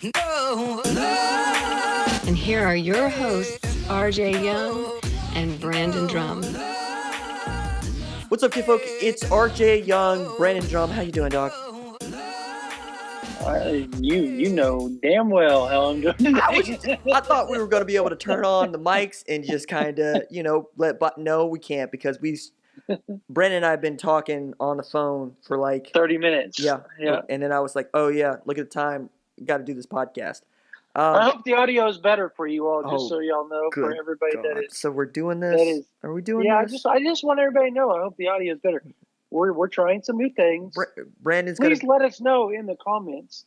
And here are your hosts, RJ Young and Brandon Drumm. What's up, kidfolk? It's RJ Young, Brandon Drumm. How you doing, dog? You know damn well how I'm doing today. I thought we were going to be able to turn on the mics and just kind of, let no, we can't because Brandon and I have been talking on the phone for like 30 minutes. Yeah. And then I was like, oh yeah, look at the time. Got to do this podcast. I hope the audio is better for you all, just so y'all know, for everybody God. that is. So we're doing this. Are we doing this? I just want everybody to know. I hope the audio is better. We're trying some new things. Please let us know in the comments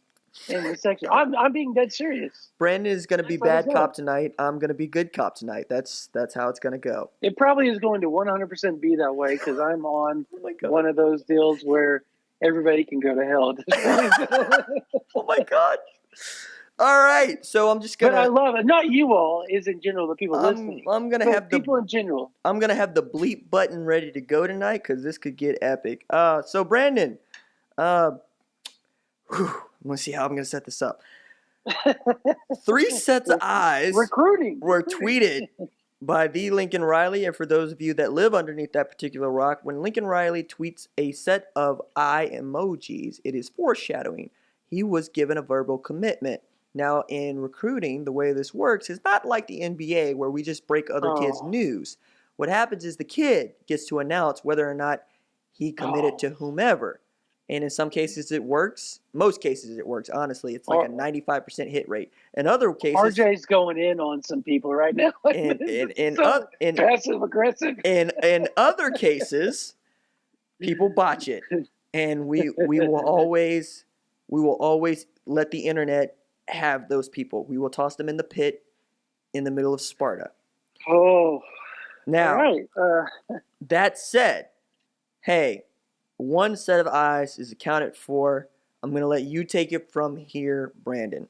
in the section. I'm being dead serious. Brandon is going to be bad cop tonight. I'm going to be good cop tonight. That's how it's going to go. It probably is going to 100% be that way because I'm on one of those deals where everybody can go to hell. Oh my God. All right, so I'm just gonna. But I love it. Not you all, is in general the people listening. I'm gonna have people in general. I'm gonna have the bleep button ready to go tonight because this could get epic. So Brandon, I'm gonna see how I'm gonna set this up. 3 sets of eyes recruiting were tweeted by the Lincoln Riley, and for those of you that live underneath that particular rock, when Lincoln Riley tweets a set of eye emojis, it is foreshadowing he was given a verbal commitment. Now, in recruiting, the way this works is not like the NBA where we just break other kids' news. What happens is the kid gets to announce whether or not he committed to whomever. And in some cases it works. Most cases it works, honestly. It's like a 95% hit rate. In other cases... RJ's going in on some people right now. In passive-aggressive. In other cases, people botch it. And we will always let the internet have those people. We will toss them in the pit in the middle of Sparta. Now, that said, hey, 1 set of eyes is accounted for. I'm going to let you take it from here, Brandon.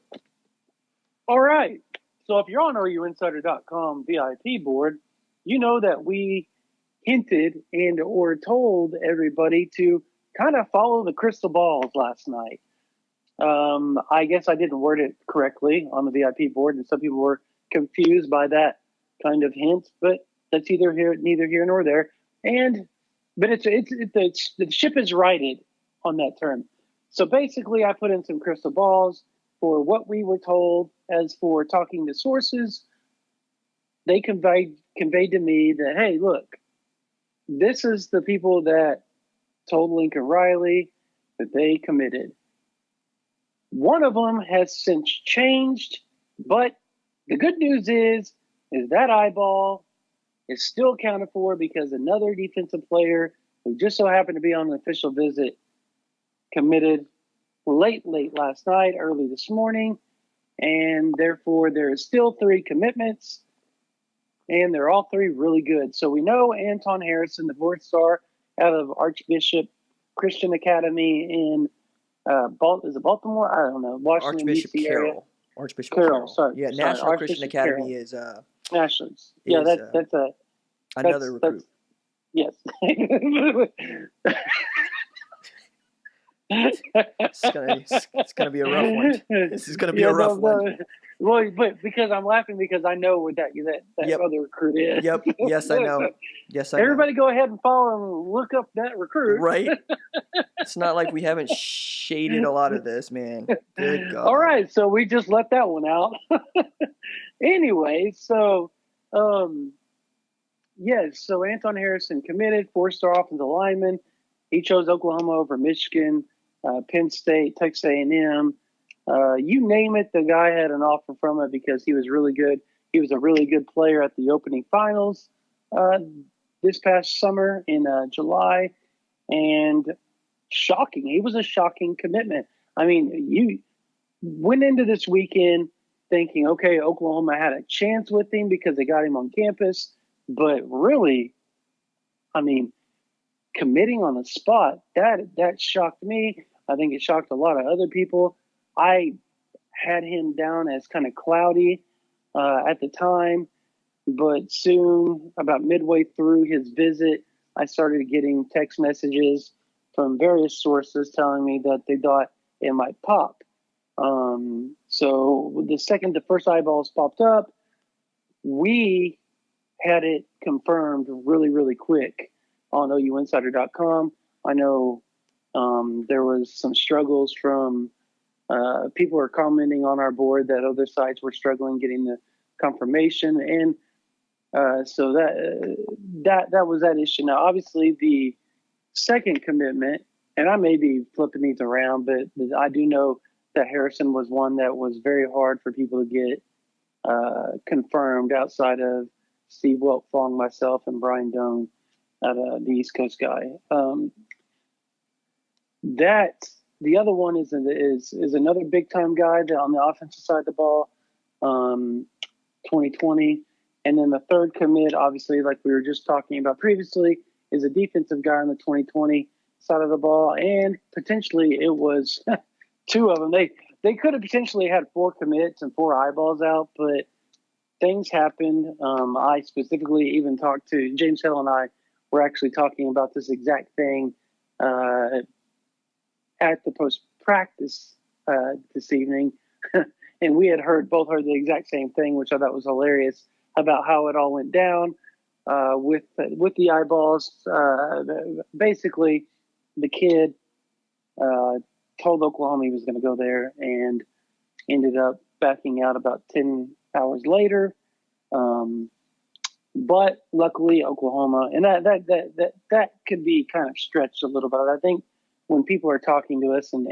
All right. So if you're on OUinsider.com VIP board, you know that we hinted and or told everybody to kind of follow the crystal balls last night. I guess I didn't word it correctly on the VIP board, and some people were confused by that kind of hint. But that's neither here nor there. But the ship is righted on that term. So basically, I put in some crystal balls for what we were told. As for talking to sources, they conveyed to me that, hey, look, this is the people that told Lincoln Riley that they committed. One of them has since changed, but the good news is that eyeball is still accounted for because another defensive player who just so happened to be on an official visit committed late last night, early this morning, and therefore there is still 3 commitments, and they're all 3 really good. So we know Anton Harrison, the 4th-star out of Archbishop Christian Academy in is it Baltimore? I don't know. Washington, Archbishop D.C. Carroll. area. Archbishop Carroll. Carroll. Sorry. National Archbishop Christian Academy Carroll. is Nationals. Yeah, that's another recruit. Yes. It's gonna be a rough one. This is gonna be a rough one. Well, but because I'm laughing because I know what that other recruit is. Yep. Yes, I know. Everybody go ahead and follow and look up that recruit. Right. It's not like we haven't shaded a lot of this, man. Good God. All right, so we just let that one out. Anyway, so so Anton Harrison committed, 4-star offensive lineman. He chose Oklahoma over Michigan, Penn State, Texas A&M. You name it, the guy had an offer from it because he was really good. He was a really good player at the opening finals this past summer in July. And shocking. He was a shocking commitment. I mean, you went into this weekend thinking, okay, Oklahoma had a chance with him because they got him on campus. But really, I mean, committing on the spot, that shocked me. I think it shocked a lot of other people. I had him down as kind of cloudy at the time, but soon, about midway through his visit, I started getting text messages from various sources telling me that they thought it might pop. So the second the first eyeballs popped up, we had it confirmed really, really quick on OUinsider.com. I know there was some struggles from people were commenting on our board that other sites were struggling getting the confirmation, and so that was that issue. Now, obviously, the second commitment, and I may be flipping these around, but I do know that Harrison was one that was very hard for people to get confirmed outside of Steve Wiltfong, myself, and Brian Doan, the East Coast guy. The other one is another big time guy that on the offensive side of the ball, 2020, and then the third commit, obviously, like we were just talking about previously, is a defensive guy on the 2020 side of the ball, and potentially it was two of them. They could have potentially had 4 commits and 4 eyeballs out, but things happened. I specifically even talked to James Hill, and I were actually talking about this exact thing at the post-practice this evening, and we had both heard the exact same thing, which I thought was hilarious, about how it all went down with the eyeballs. Basically, the kid told Oklahoma he was going to go there and ended up backing out about 10 hours later. But luckily, Oklahoma, and that could be kind of stretched a little bit. I think when people are talking to us, and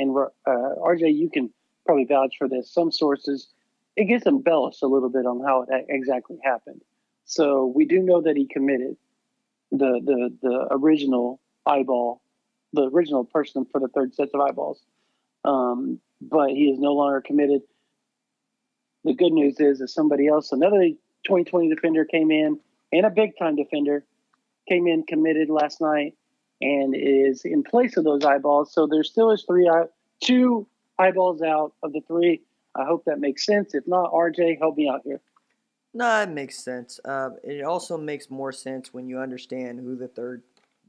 RJ, you can probably vouch for this, some sources, it gets embellished a little bit on how it exactly happened. So we do know that he committed the original eyeball, the original person for the third set of eyeballs. But he is no longer committed. The good news is that somebody else, another 2020 defender came in, and a big-time defender came in, committed last night, and is in place of those eyeballs. So there still is 2 eyeballs out of the 3. I hope that makes sense. If not, RJ, help me out here. No, it makes sense. It also makes more sense when you understand who the third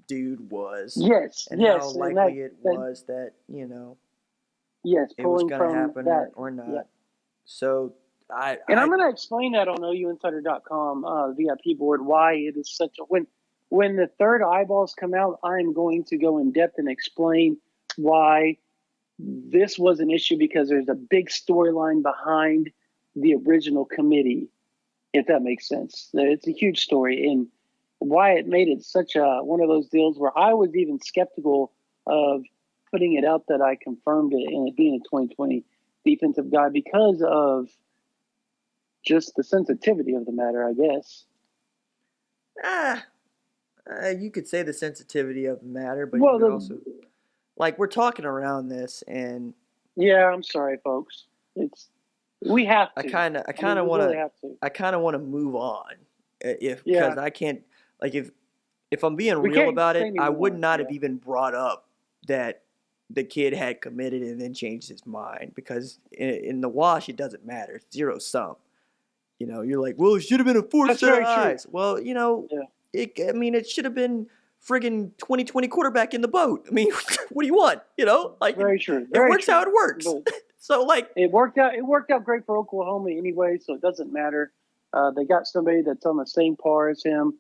dude was. Yes, and yes. how likely it was that, yes, it was going to happen or not. Yeah. So I'm going to explain that on OUinsider.com VIP board, why it is such a when the third eyeballs come out, I'm going to go in depth and explain why this was an issue, because there's a big storyline behind the original committee, if that makes sense. It's a huge story, and why it made it such one of those deals where I was even skeptical of putting it out that I confirmed it and it being a 2020 defensive guy, because of just the sensitivity of the matter, I guess. You could say the sensitivity of the matter, but Well, you could also, like, we're talking around this, and yeah, I'm sorry, folks. We have to. I kind of want to move on, because I can't, like, if I'm being real about it, I would not have even brought up that the kid had committed and then changed his mind, because in the wash it doesn't matter. It's zero sum. You're like, well, it should have been a 4 set of eyes. Well, it should have been friggin' 2020 quarterback in the boat. I mean, what do you want? Like, very true. It works how it works. So, like, it worked out great for Oklahoma anyway, so it doesn't matter. They got somebody that's on the same par as him.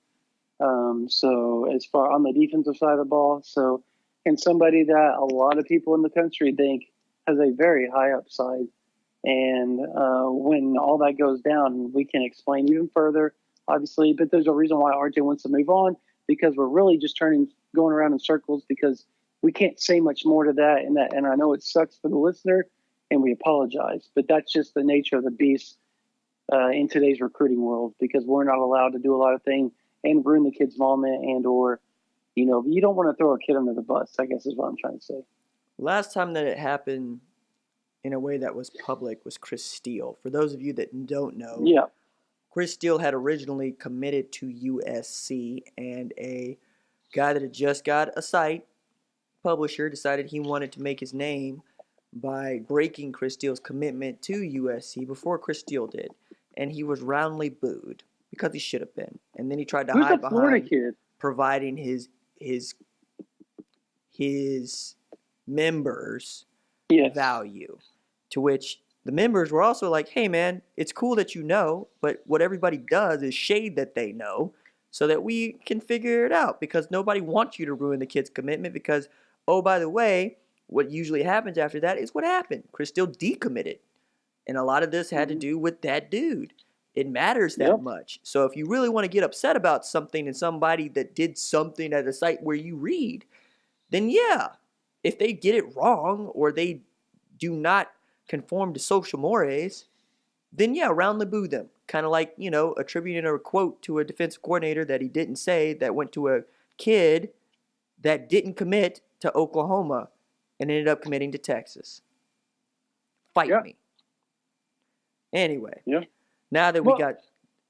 So as far on the defensive side of the ball, and somebody that a lot of people in the country think has a very high upside. And when all that goes down, we can explain even further, obviously. But there's a reason why RJ wants to move on, because we're really just going around in circles, because we can't say much more to that. And I know it sucks for the listener, and we apologize. But that's just the nature of the beast in today's recruiting world, because we're not allowed to do a lot of things and ruin the kid's moment, or, you don't want to throw a kid under the bus, I guess is what I'm trying to say. Last time that it happened in a way that was public was Chris Steele. For those of you that don't know, Chris Steele had originally committed to USC, and a guy that had just got a site publisher decided he wanted to make his name by breaking Chris Steele's commitment to USC before Chris Steele did, and he was roundly booed, because he should have been. And then he tried to hide behind providing his members value To which the members were also like, hey, man, it's cool that you know, but what everybody does is shade that they know so that we can figure it out, because nobody wants you to ruin the kid's commitment because, oh, by the way, what usually happens after that is what happened. Chris still decommitted. And a lot of this had to do with that dude. It matters that much. So if you really want to get upset about something and somebody that did something at a site where you read, then yeah, if they get it wrong or they do not conform to social mores, then yeah, roundly boo them. Kind of like, attributing a quote to a defensive coordinator that he didn't say that went to a kid that didn't commit to Oklahoma and ended up committing to Texas. Fight me. Anyway, now that we got,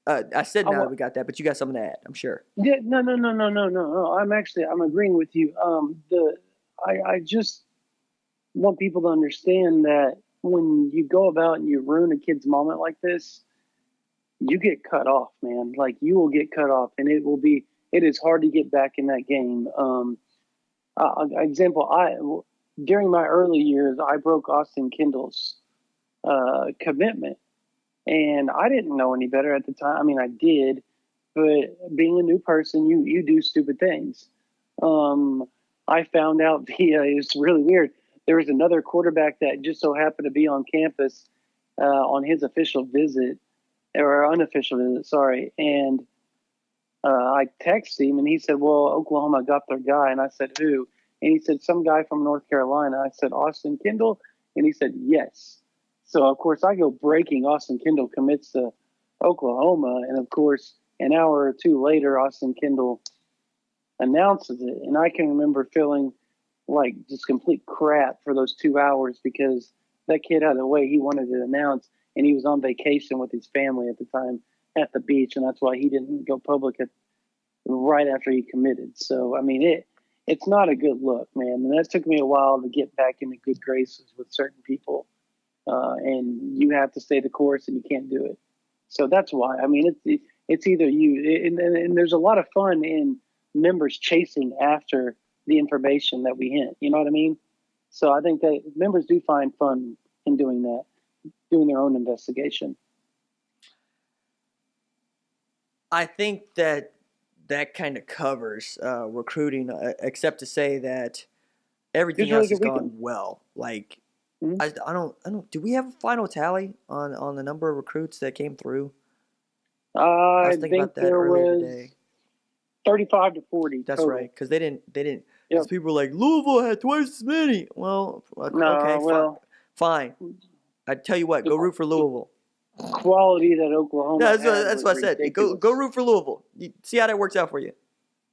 I said now that we got that, but you got something to add, I'm sure. Yeah, no. I'm agreeing with you. I just want people to understand that when you go about and you ruin a kid's moment like this, you get cut off, man. Like, you will get cut off, and it is hard to get back in that game. Example, during my early years, I broke Austin Kendall's commitment. And I didn't know any better at the time. I mean, I did, but being a new person, you do stupid things. I found out it's really weird. There was another quarterback that just so happened to be on campus on his official visit, or unofficial visit, sorry. And I texted him, and he said, well, Oklahoma got their guy. And I said, who? And he said, some guy from North Carolina. I said, Austin Kendall? And he said, yes. So, of course, I go breaking. Austin Kendall commits to Oklahoma. And, of course, an hour or two later, Austin Kendall announces it. And I can remember feeling like just complete crap for those 2 hours, because that kid had a way he wanted to announce, and he was on vacation with his family at the time at the beach. And that's why he didn't go public right after he committed. So, I mean, it's not a good look, man. And that took me a while to get back into good graces with certain people. And you have to stay the course, and you can't do it. So that's why. I mean, it's either you, and there's a lot of fun in members chasing after the information that we hint. You know what I mean? So I think that members do find fun in doing that, doing their own investigation. I think that kind of covers recruiting, except to say that everything else has gone well. Like, I don't. Do we have a final tally on the number of recruits that came through? I was thinking about that earlier today. 35 to 40. That's total. right, because they didn't. Because people were like, Louisville had twice as many. Well, okay, fine. I tell you what, go root for Louisville. Quality that Oklahoma. No, that's what I said. Go root for Louisville. See how that works out for you.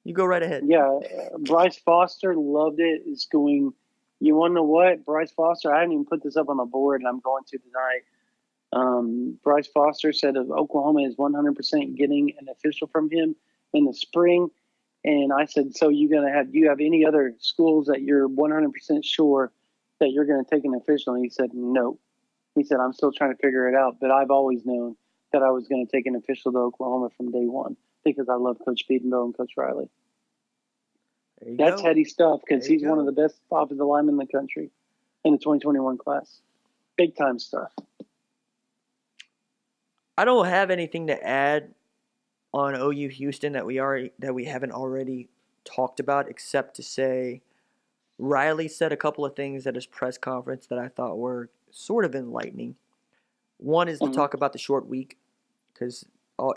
You go right ahead. Yeah, Bryce Foster loved it. It's going. You want to know what? Bryce Foster, I didn't even put this up on the board, and I'm going to tonight. Bryce Foster said that Oklahoma is 100% getting an official from him in the spring. And I said, so do you have any other schools that you're 100% sure that you're going to take an official? And he said, no. He said, I'm still trying to figure it out, but I've always known that I was going to take an official to Oklahoma from day one because I love Coach Piedenbow and Coach Riley. That's heady stuff, because he's one of the best offensive linemen in the country in the 2021 class. Big time stuff. I don't have anything to add on OU Houston that we haven't already talked about, except to say Riley said a couple of things at his press conference that I thought were sort of enlightening. One is to talk about the short week, because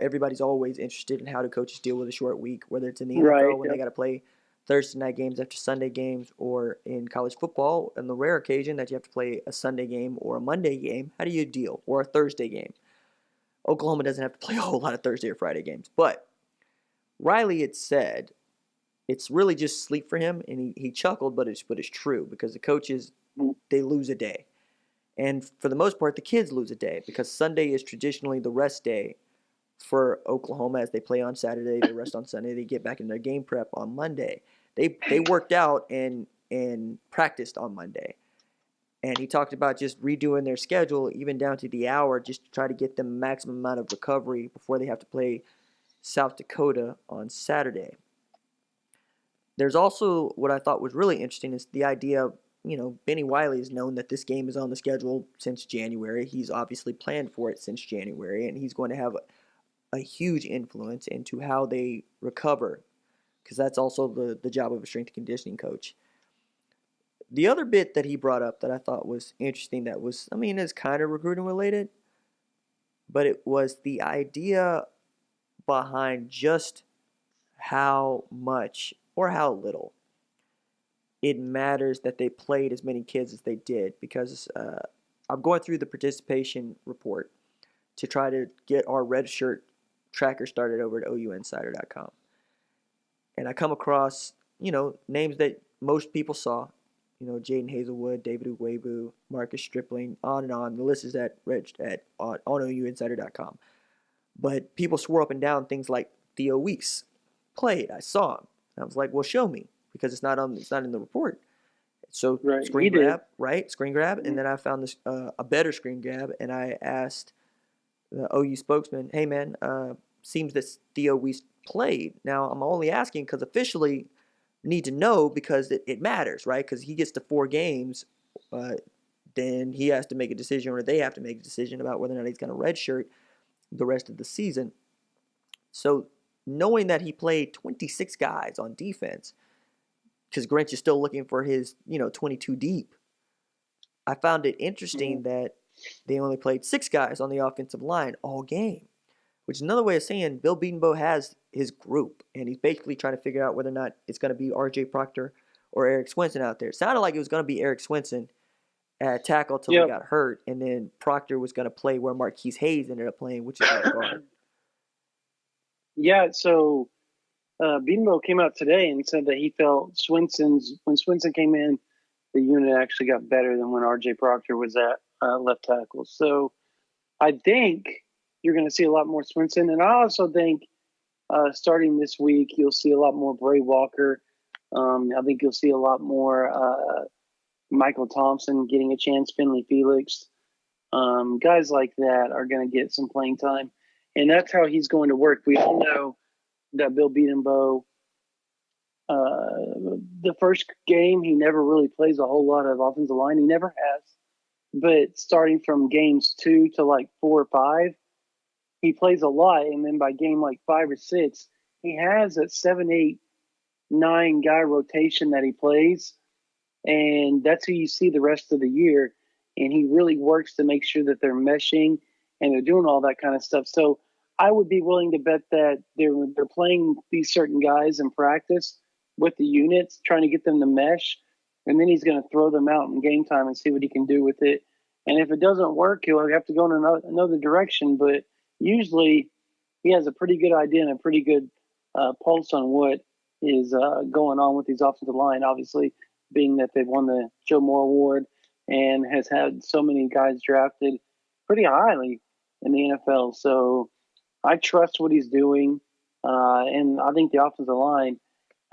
everybody's always interested in how do coaches deal with a short week, whether it's in the NFL when they got to play Thursday night games after Sunday games, or in college football on the rare occasion that you have to play a Sunday game or a Monday game. How do you deal? Or a Thursday game. Oklahoma doesn't have to play a whole lot of Thursday or Friday games. But Riley had said it's really just sleep for him, and he chuckled, but it's true, because the coaches, they lose a day. And for the most part, the kids lose a day, because Sunday is traditionally the rest day for Oklahoma as they play on Saturday, they rest on Sunday, they get back in their game prep on Monday. They worked out and practiced on Monday. And he talked about just redoing their schedule, even down to the hour, just to try to get them maximum amount of recovery before they have to play South Dakota on Saturday. There's also what I thought was really interesting is the idea of Bennie Wiley has known that this game is on the schedule since January. He's obviously planned for it since January, and he's going to have a huge influence into how they recover, because that's also the job of a strength and conditioning coach. The other bit that he brought up that I thought was interesting, that was, it's kind of recruiting related, but it was the idea behind just how much or how little it matters that they played as many kids as they did, because I'm going through the participation report to try to get our red shirt tracker started over at ouinsider.com. And I come across, names that most people saw, Jaden Hazelwood, David Ugwebu, Marcus Stripling, on and on. The list is on ouinsider.com. But people swore up and down things like Theo Weiss played. I saw him. And I was like, well, show me, because it's not in the report. So right, screen grab, and then I found this a better screen grab, and I asked the OU spokesman, hey man, seems that Theo Weiss played. Now I'm only asking because officially need to know, because it matters, right? Because he gets to 4 games, then he has to make a decision, or they have to make a decision about whether or not he's going to redshirt the rest of the season. So knowing that he played 26 guys on defense, because Grinch is still looking for his 22 deep, I found it interesting that they only played 6 guys on the offensive line all game, which is another way of saying Bill Bedenbaugh has his group, and he's basically trying to figure out whether or not it's going to be R.J. Proctor or Eric Swinson out there. It sounded like it was going to be Eric Swinson at tackle till he got hurt, and then Proctor was going to play where Marquise Hayes ended up playing, which is left guard. Yeah, so Bedenbaugh came out today and said that he felt when Swinson came in, the unit actually got better than when R.J. Proctor was at left tackle. So I think you're going to see a lot more Swinson, and I also think starting this week, you'll see a lot more Bray Walker. I think you'll see a lot more Michael Thompson getting a chance, Finley Felix. Guys like that are going to get some playing time, and that's how he's going to work. We all know that Bill Bedenbaugh, the first game, he never really plays a whole lot of offensive line. He never has. But starting from games 2 to like 4 or 5, he plays a lot, and then by game like 5 or 6, he has a 7, 8, 9 guy rotation that he plays, and that's who you see the rest of the year. And he really works to make sure that they're meshing and they're doing all that kind of stuff. So I would be willing to bet that they're playing these certain guys in practice with the units, trying to get them to mesh, and then he's going to throw them out in game time and see what he can do with it. And if it doesn't work, he'll have to go in another direction. But usually he has a pretty good idea and a pretty good pulse on what is going on with these offensive line, obviously, being that they've won the Joe Moore Award and has had so many guys drafted pretty highly in the NFL. So I trust what he's doing, and I think the offensive line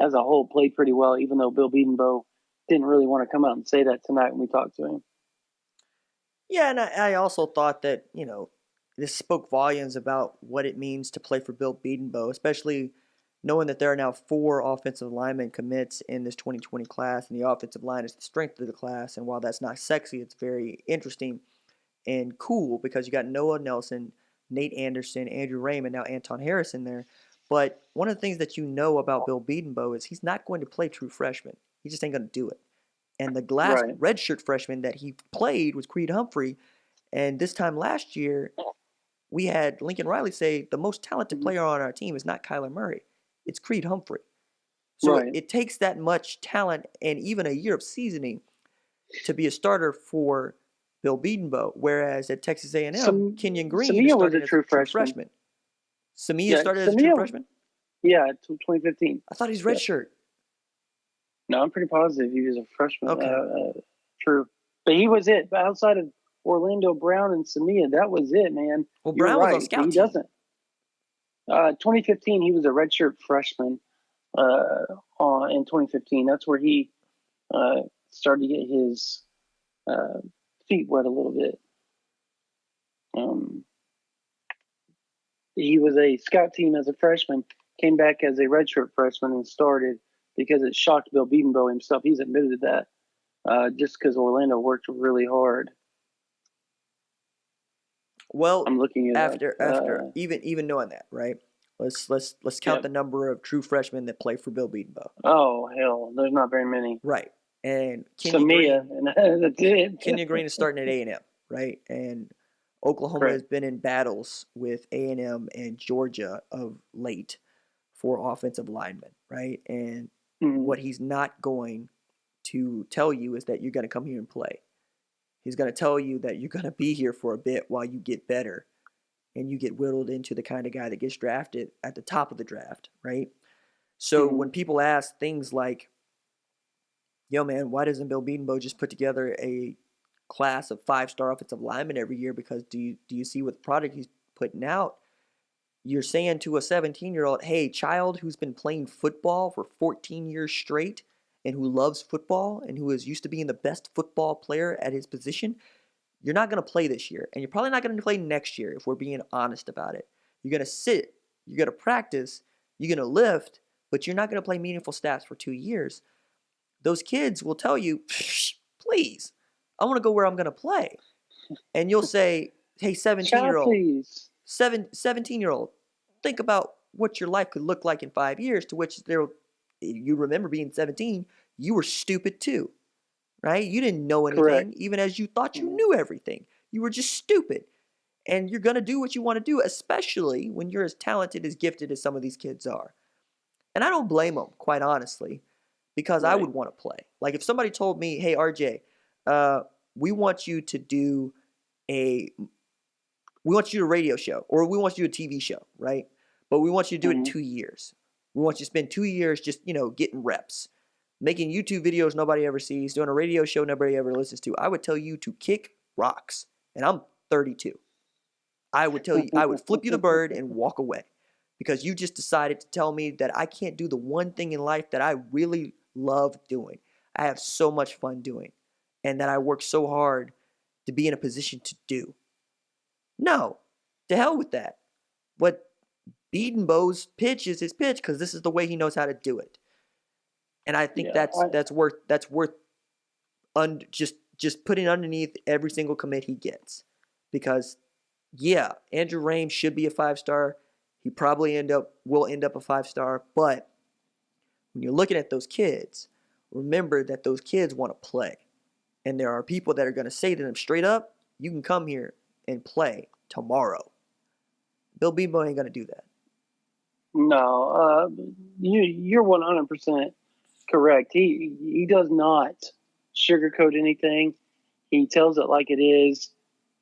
as a whole played pretty well, even though Bill Bedenbaugh didn't really want to come out and say that tonight when we talked to him. Yeah, and I also thought that, this spoke volumes about what it means to play for Bill Bedenbaugh, especially knowing that there are now 4 offensive lineman commits in this 2020 class, and the offensive line is the strength of the class. And while that's not sexy, it's very interesting and cool, because you got Noah Nelson, Nate Anderson, Andrew Raymond, now Anton Harrison there. But one of the things that you know about Bill Bedenbaugh is he's not going to play true freshmen. He just ain't going to do it. And the last redshirt freshman that he played was Creed Humphrey. And this time last year, we had Lincoln Riley say the most talented player on our team is not Kyler Murray. It's Creed Humphrey. So it takes that much talent and even a year of seasoning to be a starter for Bill Bedenbaugh. Whereas at Texas A&M, Kenyon Green started as a true freshman. Samia started as a true freshman? Yeah, 2015. I thought he's redshirt. No, I'm pretty positive he was a freshman. Okay. True. But he was it. But outside of Orlando Brown and Samia, that was it, man. Well, Brown was on scout team. He doesn't. 2015, he was a redshirt freshman in 2015. That's where he started to get his feet wet a little bit. He was a scout team as a freshman, came back as a redshirt freshman and started because it shocked Bill Bedenbaugh himself. He's admitted to that. just because Orlando worked really hard. Well, I'm looking it after up. even knowing that, right? Let's count Yep. the number of true freshmen that play for Bill Bedenbaugh. Oh hell, there's not very many. Right. And Kenyon Samia, Green, and that's it. Kenyon Green is starting at A&M, right? And Oklahoma Correct. has been in battles with A&M and Georgia of late for offensive linemen, right? And what he's not going to tell you is that you're going to come here and play. He's going to tell you that you're going to be here for a bit while you get better and you get whittled into the kind of guy that gets drafted at the top of the draft, right? So when people ask things like, yo, man, why doesn't Bill Bedenbaugh just put together a class of 5-star offensive linemen every year? Because do you see what the product he's putting out? You're saying to a 17-year-old, hey, child who's been playing football for 14 years straight and who loves football and who is used to being the best football player at his position, you're not going to play this year. And you're probably not going to play next year if we're being honest about it. You're going to sit, you're going to practice, you're going to lift, but you're not going to play meaningful snaps for 2 years. Those kids will tell you, please, I want to go where I'm going to play. And you'll say, hey, 17-year-old, 17-year-old, think about what your life could look like in 5 years, to which you remember being 17, you were stupid too, right? You didn't know anything, Correct. even as you thought you knew everything. You were just stupid. And you're going to do what you want to do, especially when you're as talented, as gifted as some of these kids are. And I don't blame them, quite honestly, because I would want to play. Like if somebody told me, hey, RJ, we want you to do a radio show, or we want you to do a TV show, right? But we want you to do it in 2 years. We want you to spend 2 years just, getting reps, making YouTube videos nobody ever sees, doing a radio show nobody ever listens to. I would tell you to kick rocks, and I'm 32. I would tell you, I would flip you the bird and walk away because you just decided to tell me that I can't do the one thing in life that I really love doing. I have so much fun doing, and that I work so hard to be in a position to do. No, to hell with that. What Bedenbaugh's pitch is his pitch because this is the way he knows how to do it, and I think that's worth just putting underneath every single commit he gets, because Andrew Rames should be a 5-star. He probably will end up a 5-star, but when you're looking at those kids, remember that those kids want to play, and there are people that are going to say to them straight up, you can come here and play tomorrow. Bill Bedenbaugh ain't going to do that. No, you're 100% correct. He does not sugarcoat anything. He tells it like it is.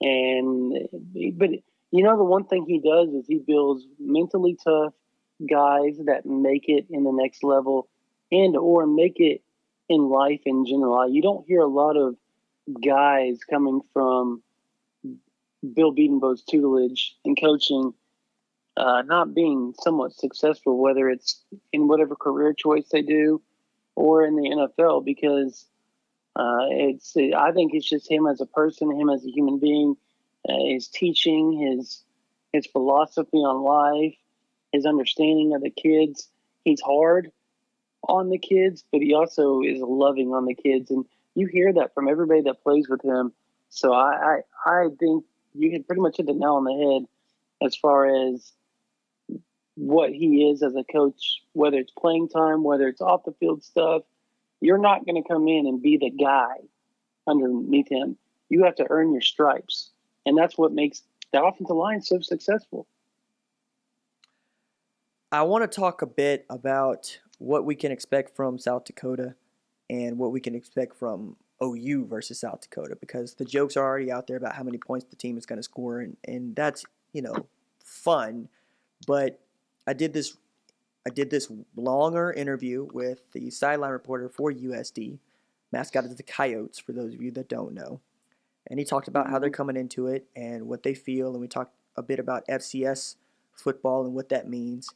But the one thing he does is he builds mentally tough guys that make it in the next level and or make it in life in general. You don't hear a lot of guys coming from Bill Bedenbaugh's tutelage and coaching not being somewhat successful, whether it's in whatever career choice they do or in the NFL, because I think it's just him as a person, him as a human being, his teaching, his philosophy on life, his understanding of the kids. He's hard on the kids, but he also is loving on the kids, and you hear that from everybody that plays with him. So I think you can pretty much hit the nail on the head as far as what he is as a coach, whether it's playing time, whether it's off the field stuff. You're not going to come in and be the guy underneath him. You have to earn your stripes. And that's what makes the offensive line so successful. I want to talk a bit about what we can expect from South Dakota and what we can expect from OU versus South Dakota, because the jokes are already out there about how many points the team is going to score, and that's, fun. But I did this longer interview with the sideline reporter for USD, mascot is the Coyotes, for those of you that don't know. And he talked about how they're coming into it and what they feel, and we talked a bit about FCS football and what that means.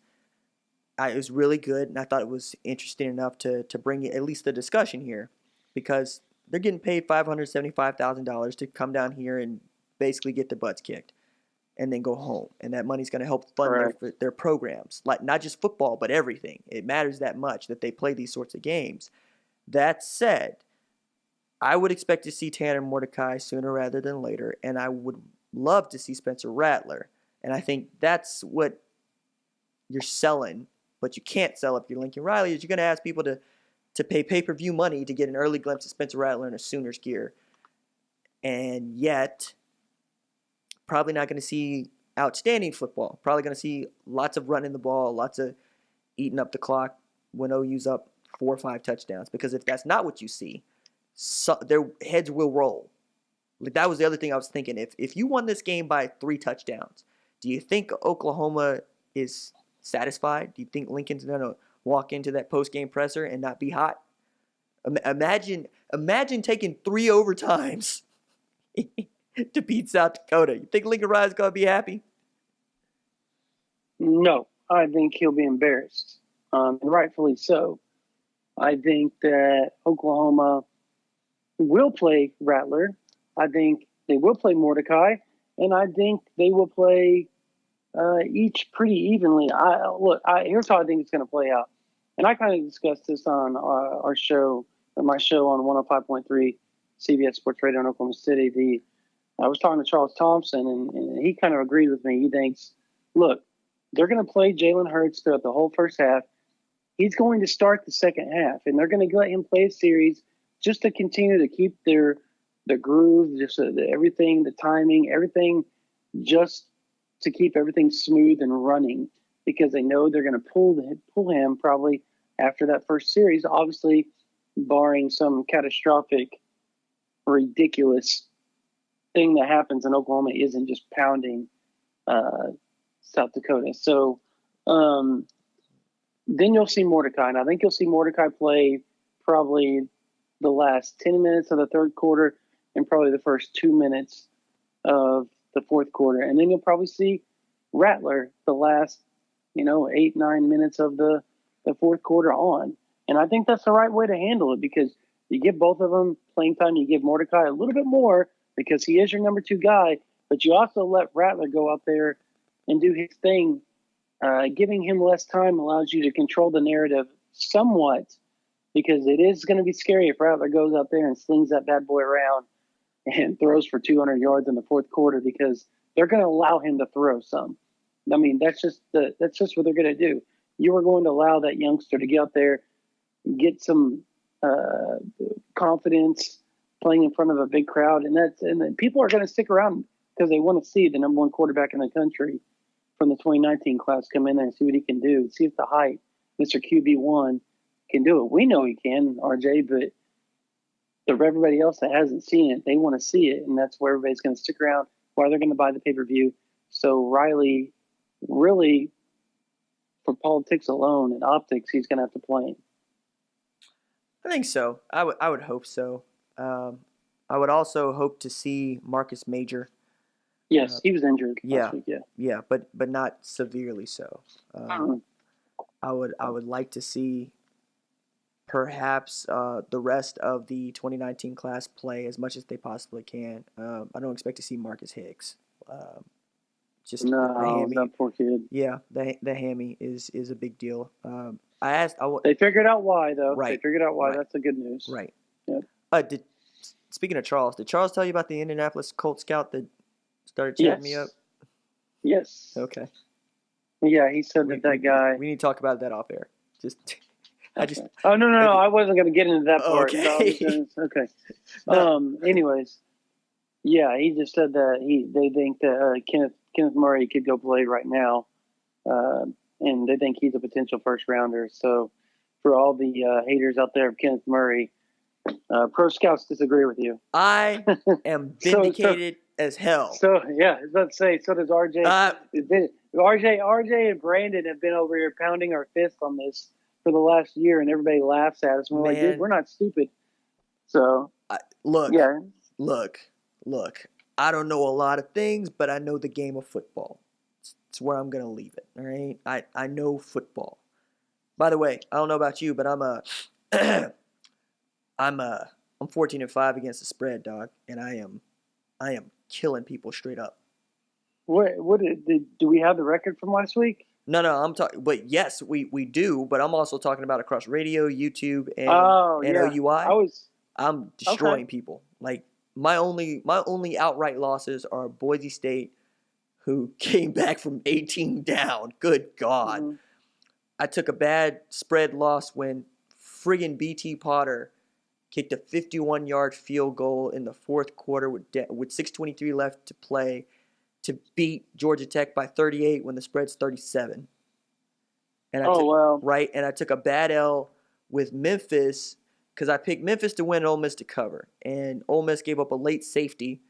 It was really good, and I thought it was interesting enough to bring at least the discussion here, because they're getting paid $575,000 to come down here and basically get their butts kicked and then go home. And that money's going to help fund their programs, like not just football, but everything. It matters that much that they play these sorts of games. That said, I would expect to see Tanner Mordecai sooner rather than later, and I would love to see Spencer Rattler. And I think that's what you're selling, but you can't sell if you're Lincoln Riley, is you're going to ask people to pay pay-per-view money to get an early glimpse of Spencer Rattler in a Sooners gear. And yet, probably not going to see outstanding football. Probably going to see lots of running the ball, lots of eating up the clock when OU's up 4 or 5 touchdowns. Because if that's not what you see, their heads will roll. Like, that was the other thing I was thinking. If you won this game by 3 touchdowns, do you think Oklahoma is satisfied? Do you think Lincoln's going to walk into that post-game presser and not be hot? Imagine taking 3 overtimes to beat South Dakota. You think Lincoln Riley's going to be happy? No, I think he'll be embarrassed, and rightfully so. I think that Oklahoma will play Rattler. I think they will play Mordecai, and I think they will play each pretty evenly. Here's how I think it's going to play out. And I kind of discussed this on our show, or my show on 105.3 CBS Sports Radio in Oklahoma City. I was talking to Charles Thompson, and he kind of agreed with me. He thinks, look, they're going to play Jalen Hurts throughout the whole first half. He's going to start the second half, and they're going to let him play a series just to continue to keep the groove, just everything, the timing, everything, just to keep everything smooth and running, because they know they're going to pull him probably after that first series, obviously barring some catastrophic, ridiculous thing that happens in Oklahoma isn't just pounding South Dakota. So then you'll see Mordecai. And I think you'll see Mordecai play probably the last 10 minutes of the third quarter and probably the first 2 minutes of the fourth quarter. And then you'll probably see Rattler the last, 8-9 minutes of the fourth quarter on. And I think that's the right way to handle it, because you give both of them playing time. You give Mordecai a little bit more because he is your number 2 guy, but you also let Rattler go out there and do his thing. Giving him less time allows you to control the narrative somewhat, because it is going to be scary if Rattler goes out there and slings that bad boy around and throws for 200 yards in the fourth quarter, because they're going to allow him to throw some. I mean, that's just what they're going to do. You are going to allow that youngster to get out there, get some confidence playing in front of a big crowd, and then people are going to stick around because they want to see the number 1 quarterback in the country from the 2019 class come in there and see what he can do, see if the height, Mr. QB1, can do it. We know he can, RJ, but everybody else that hasn't seen it, they want to see it, and that's where everybody's going to stick around, why they're going to buy the pay-per-view. So Riley, really, for politics alone and optics, he's going to have to play him. I think so. I would hope so. I would also hope to see Marcus Major. Yes, he was injured last week. Yeah, but not severely so. I would like to see perhaps the rest of the 2019 class play as much as they possibly can. I don't expect to see Marcus Hicks. Just the hammy. That poor kid. Yeah, the hammy is a big deal. They figured out why, though. Right. They figured out why. Right. That's the good news. Right. Yep. Speaking of Charles, did Charles tell you about the Indianapolis Colt scout that started chatting me up? Yes. Okay. Yeah, he said that guy. We need to talk about that off air. Oh no! I wasn't going to get into that part. Okay. So okay. Anyways, yeah, he just said that they think that Kenneth Murray could go play right now, and they think he's a potential first rounder. So, for all the haters out there of Kenneth Murray, pro scouts disagree with you. I am vindicated as hell. So yeah, I was about to say. So does RJ. RJ and Brandon have been over here pounding our fist on this for the last year, and everybody laughs at us. We're like, dude, we're not stupid. So look. Look. I don't know a lot of things, but I know the game of football. It's where I'm gonna leave it. All right. I know football. By the way, I don't know about you, but I'm 14-5 against the spread, dog, and I am killing people straight up. What do we have the record from last week? No, I'm talking. But yes, we do. But I'm also talking about across radio, YouTube, and OUI. I'm destroying people. Like my only outright losses are Boise State, who came back from 18 down. Good God. Mm-hmm. I took a bad spread loss when friggin' BT Potter kicked a 51-yard field goal in the fourth quarter with 6:23 left to play to beat Georgia Tech by 38 when the spread's 37. And I took a bad L with Memphis because I picked Memphis to win and Ole Miss to cover. And Ole Miss gave up a late safety,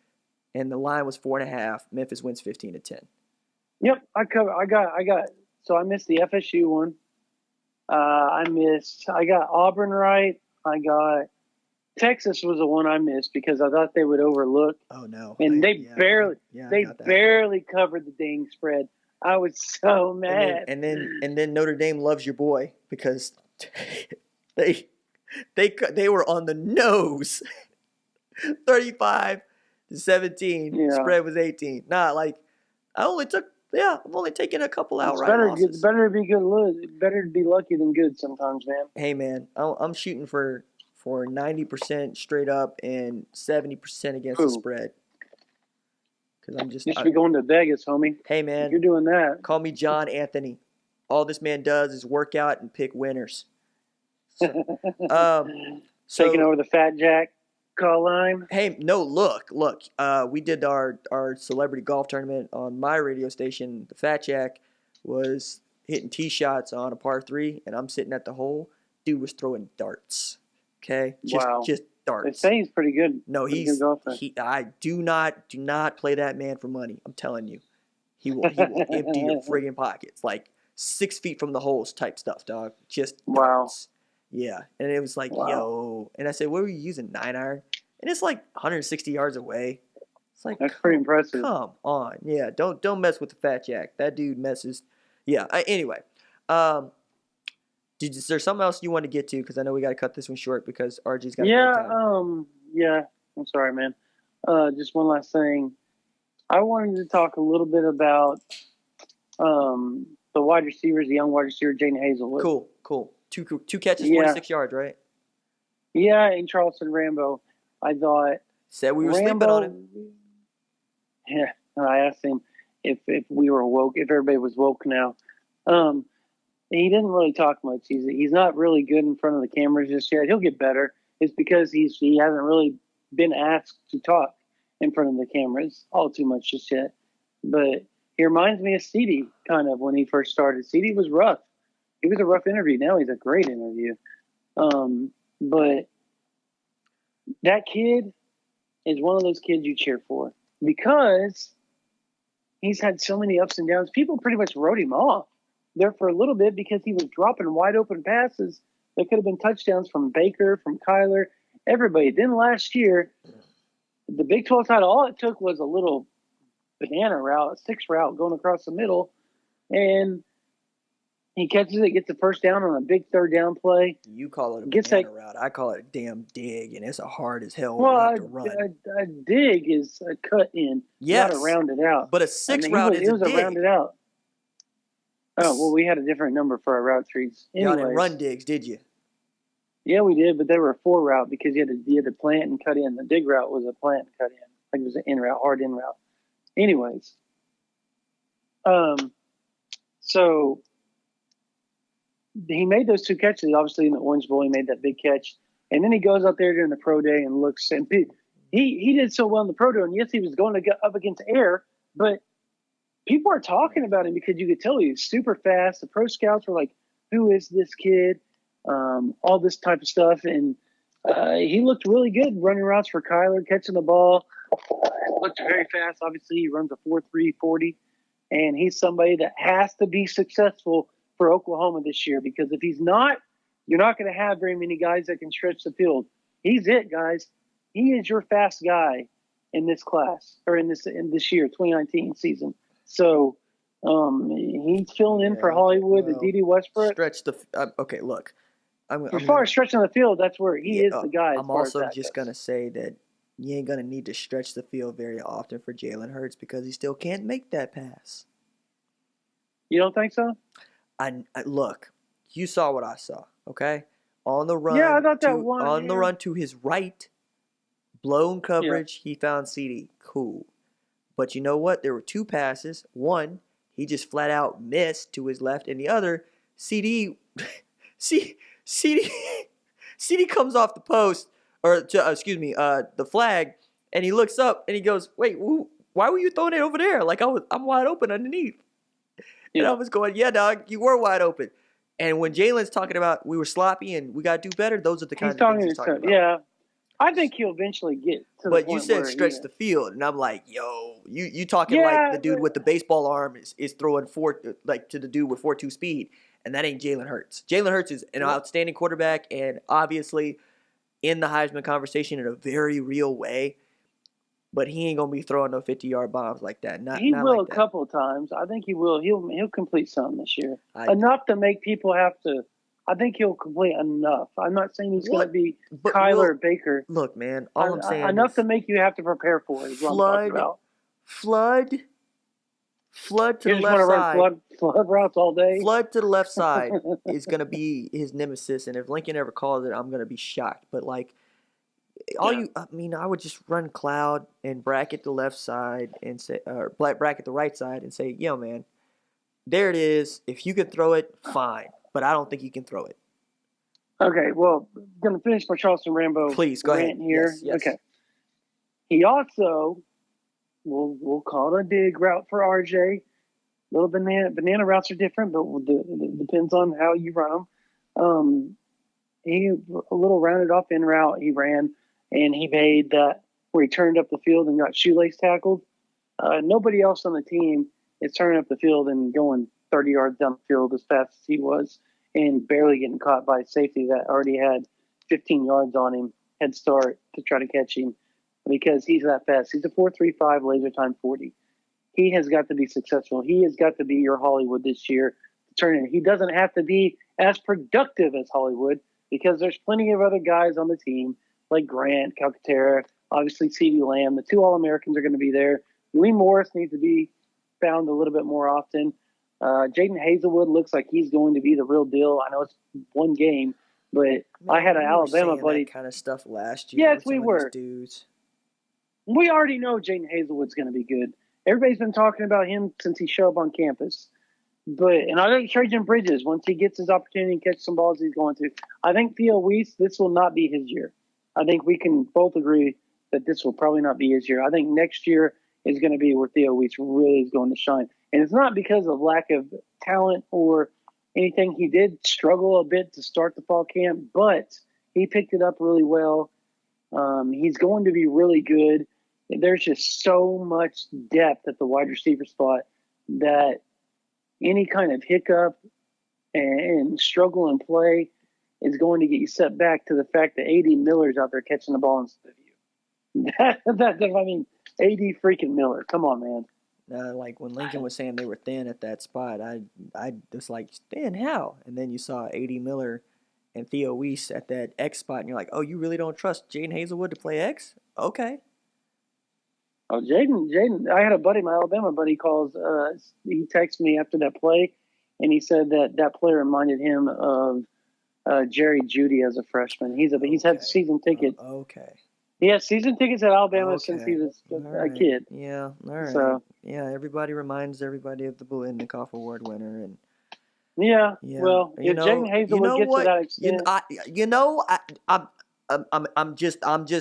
and the line was 4.5. Memphis wins 15-10. Yep, I got. So I missed the FSU one. I got Auburn right. I got Texas was the one I missed because I thought they would overlook. Oh no! And they barely covered the dang spread. I was so mad. And then Notre Dame loves your boy because they were on the nose. 35-17. Yeah. Spread was 18. I've only taken a couple outright losses. It's better to be good. Better to be lucky than good sometimes, man. Hey man, I'm shooting for 90% straight up and 70% against the spread. Because I'm just. You should be going to Vegas, homie. Hey man, if you're doing that. Call me John Anthony. All this man does is work out and pick winners. Taking over the Fat Jack call line. Hey, no, look. We did our celebrity golf tournament on my radio station. The Fat Jack was hitting tee shots on a par 3, and I'm sitting at the hole. Dude was throwing darts. Okay, just darts. They say he's pretty good. No, I do not play that man for money. I'm telling you, he will empty your friggin' pockets like 6 feet from the holes type stuff, dog. Just darts. Yeah, and it was like, yo, and I said, what were you using, 9-iron? And it's like 160 yards away. It's like that's pretty impressive. Come on, yeah, don't mess with the Fat Jack. That dude messes. Yeah. Anyway, is there something else you want to get to? Because I know we got to cut this one short because RG's got. Yeah. I'm sorry, man. Just one last thing. I wanted to talk a little bit about the wide receivers, the young wide receiver, Jaden Hazelwood. Cool. Two catches, 46 yards, right? Yeah, and Charleston Rambo. I thought said we were sleeping on him. Yeah, I asked him if we were woke, if everybody was woke now. He didn't really talk much. He's not really good in front of the cameras just yet. He'll get better. It's because he hasn't really been asked to talk in front of the cameras all too much just yet. But he reminds me of CD kind of when he first started. CD was rough. He was a rough interview. Now he's a great interview. But that kid is one of those kids you cheer for because he's had so many ups and downs. People pretty much wrote him off there for a little bit because he was dropping wide open passes that could have been touchdowns from Baker, from Kyler, everybody. Then last year, the Big 12 title, all it took was a little banana route, a 6 route going across the middle, and he catches it, gets the first down on a big third down play. You call it a banana route. I call it a damn dig, and it's a hard as hell route to run. A dig is a cut in, not a rounded out. But a 6 route is a dig. It was a rounded out. Oh, well, we had a different number for our route trees. Y'all didn't run digs, did you? Yeah, we did, but they were a 4 route because you had to plant and cut in. The dig route was a plant and cut in. Like it was an in route, hard in route. Anyways. So he made those 2 catches, obviously, in the Orange Bowl. He made that big catch. And then he goes out there during the pro day and looks. And he did so well in the pro day. And yes, he was going to get up against air, but people are talking about him because you could tell he was super fast. The pro scouts were like, who is this kid? All this type of stuff. And he looked really good running routes for Kyler, catching the ball. Looked very fast. Obviously, he runs a 4.3 40. And he's somebody that has to be successful for Oklahoma this year because if he's not, you're not going to have very many guys that can stretch the field. He's it, guys. He is your fast guy in this class or in this year, 2019 season. So he's filling in for Hollywood, the D.D. Westbrook. Okay, look. As far as stretching the field, that's where he is the guy. I'm also just going to say that you ain't going to need to stretch the field very often for Jalen Hurts because he still can't make that pass. You don't think so? Look, you saw what I saw, okay? on the run. Yeah, I thought that one. On the run to his right, blown coverage. He found CD. Cool. But you know what? There were two passes. One, he just flat out missed to his left, and the other, CD comes off the post, the flag, and he looks up and he goes, "Wait, why were you throwing it over there? Like I'm wide open underneath." Yeah. And I was going, "Yeah, dog, you were wide open." And when Jalen's talking about we were sloppy and we got to do better, those are the kind of things he's talking about. Yeah, I think he'll eventually get to the point. But you said stretch the field, and I'm like, yo, you talking like the dude with the baseball arm is throwing to the dude with 4.2 speed, and that ain't Jalen Hurts. Jalen Hurts is an outstanding quarterback, and obviously in the Heisman conversation in a very real way. But he ain't gonna be throwing no 50-yard bombs like that. He will like a couple of times. I think he will. He'll complete some this year. Enough to make people have to. I think he'll complete enough. I'm not saying he's going to be Kyler Baker. Look, man, all I'm saying enough to make you have to prepare for it. Is what I'm talking about. Flood to the left side. Flood routes all day. Flood to the left side is going to be his nemesis, and if Lincoln ever calls it, I'm going to be shocked. But I would just run cloud and bracket the left side and say, or bracket the right side and say, yo, man, there it is. If you can throw it, fine. But I don't think you can throw it. Okay, well, I'm going to finish my Charleston Rambo Please, go ahead. Here. Yes. Okay. He also, we'll call it a dig route for RJ. Little banana routes are different, but it depends on how you run them. He a little rounded off in route he ran, and he made that where he turned up the field and got shoelace tackled. Nobody else on the team is turning up the field and going 30 yards down the field as fast as he was, and barely getting caught by a safety that already had 15 yards on him, head start to try to catch him because he's that fast. He's a 4.35 laser time 40. He has got to be successful. He has got to be your Hollywood this year. He doesn't have to be as productive as Hollywood because there's plenty of other guys on the team like Grant, Calcaterra, obviously CeeDee Lamb. The two All-Americans are going to be there. Lee Morris needs to be found a little bit more often. Jaden Hazelwood looks like he's going to be the real deal. I know it's one game, but I had an Alabama buddy. That kind of stuff last year. Yes, we were. Dudes. We already know Jaden Hazelwood's going to be good. Everybody's been talking about him since he showed up on campus. And I think Trajan Bridges, once he gets his opportunity and catch some balls, he's going to. I think Theo Weiss, this will not be his year. I think we can both agree that this will probably not be his year. I think next year is going to be where Theo Weiss really is going to shine. And it's not because of lack of talent or anything. He did struggle a bit to start the fall camp, but he picked it up really well. He's going to be really good. There's just so much depth at the wide receiver spot that any kind of hiccup and struggle in play is going to get you set back to the fact that A.D. Miller's out there catching the ball instead of you. A.D. freaking Miller. Come on, man. Like when Lincoln was saying they were thin at that spot, I was like, thin how? And then you saw A.D. Miller and Theo Weiss at that X spot, and you're like, oh, you really don't trust Jaden Hazelwood to play X? Okay. Oh, Jaden, I had a buddy, my Alabama buddy, he texted me after that play, and he said that player reminded him of Jerry Jeudy as a freshman. He's had season ticket. Okay. He has season tickets at Alabama since he was a kid. Yeah, all right. So, yeah, everybody reminds everybody of the Biletnikoff Award winner, and yeah. Well, if Jaden Hazelwood gets to that extent,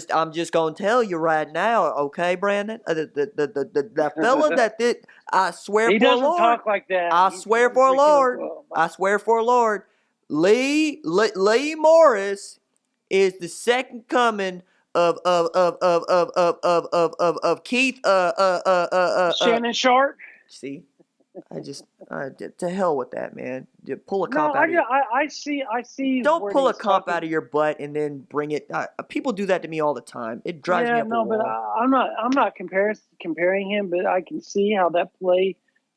I'm just gonna tell you right now, okay, Brandon. The fella that did, I swear he for doesn't Lord, talk like that. I swear for Lord, I swear for Lord, Lee Morris is the second coming of Keith Shannon Sharp. See, to hell with that, man. Pull a comp out. I see. Don't pull a comp out of your butt and then bring it. People do that to me all the time. It drives me up a wall. But I'm not comparing him, but I can see how that play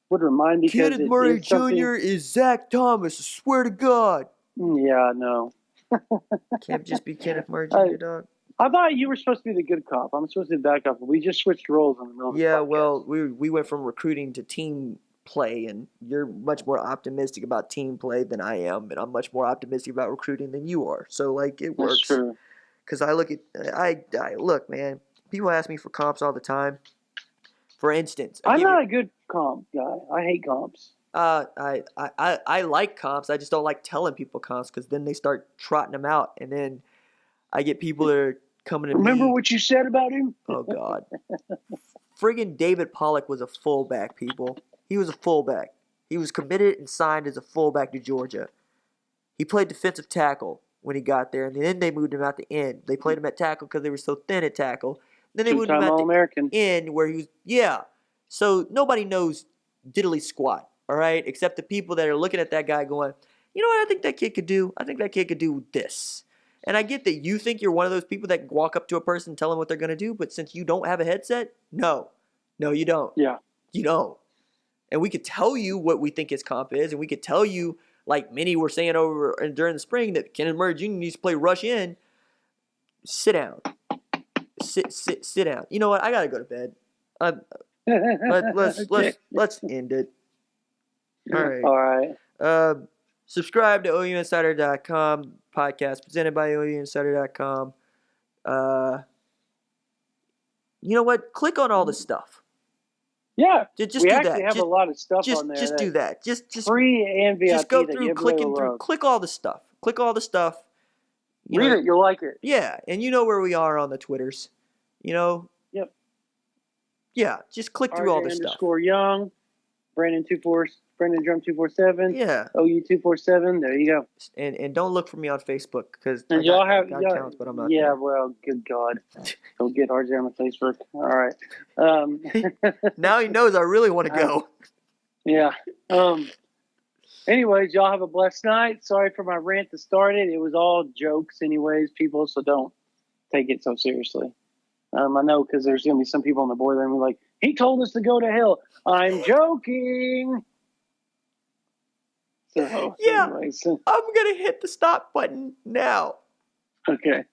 would remind me. Kenneth Murray Jr. is Zach Thomas. I swear to God. Yeah, no. Can't just be Kenneth Murray Jr., dog. I thought you were supposed to be the good cop. I'm supposed to be the bad cop. We just switched roles in the middle of the podcast. Well, we went from recruiting to team play, and you're much more optimistic about team play than I am, and I'm much more optimistic about recruiting than you are. So like it works. That's true. Because I look, man. People ask me for comps all the time. For instance, I'm not a good comp guy. I hate comps. I like comps. I just don't like telling people comps because then they start trotting them out, and then I get people that are coming to Remember me. what you said about him? Oh God, friggin' David Pollock was a fullback. People, he was a fullback. He was committed and signed as a fullback to Georgia. He played defensive tackle when he got there, and then they moved him out the end. They played him at tackle because they were so thin at tackle. Then they moved him out the end where he was, So nobody knows diddly squat, all right, except the people that are looking at that guy going, you know what I think that kid could do? I think that kid could do this. And I get that you think you're one of those people that walk up to a person and tell them what they're going to do, but since you don't have a headset, no, you don't. Yeah. You don't. And we could tell you what we think his comp is, and we could tell you, like many were saying during the spring, that Kenneth Murray Jr. needs to play rush in. Sit down. Sit down. You know what? I gotta go to bed. Let's end it. All right. Subscribe to OUinsider.com podcast presented by OUinsider.com. You know what? Click on all the stuff. Yeah, just we do actually that. have a lot of stuff on there. Just do that. Just free and VIP. Just go through clicking through. Click all the stuff. Read it. You'll like it. Yeah, and you know where we are on the Twitters. You know. Yep. Yeah, just click through all this stuff. _Young, Brandon Drumm 247. Yeah. OU 247. There you go. And don't look for me on Facebook because I got accounts, but I'm not. Yeah, well, good God, don't get RJ on the Facebook. All right. Now he knows I really want to go. Yeah. Anyways, y'all have a blessed night. Sorry for my rant that started. It was all jokes, anyways, people. So don't take it so seriously. I know because there's going to be some people on the board that are going to be like, he told us to go to hell. I'm joking. So, yeah, anyways. I'm going to hit the stop button now. Okay.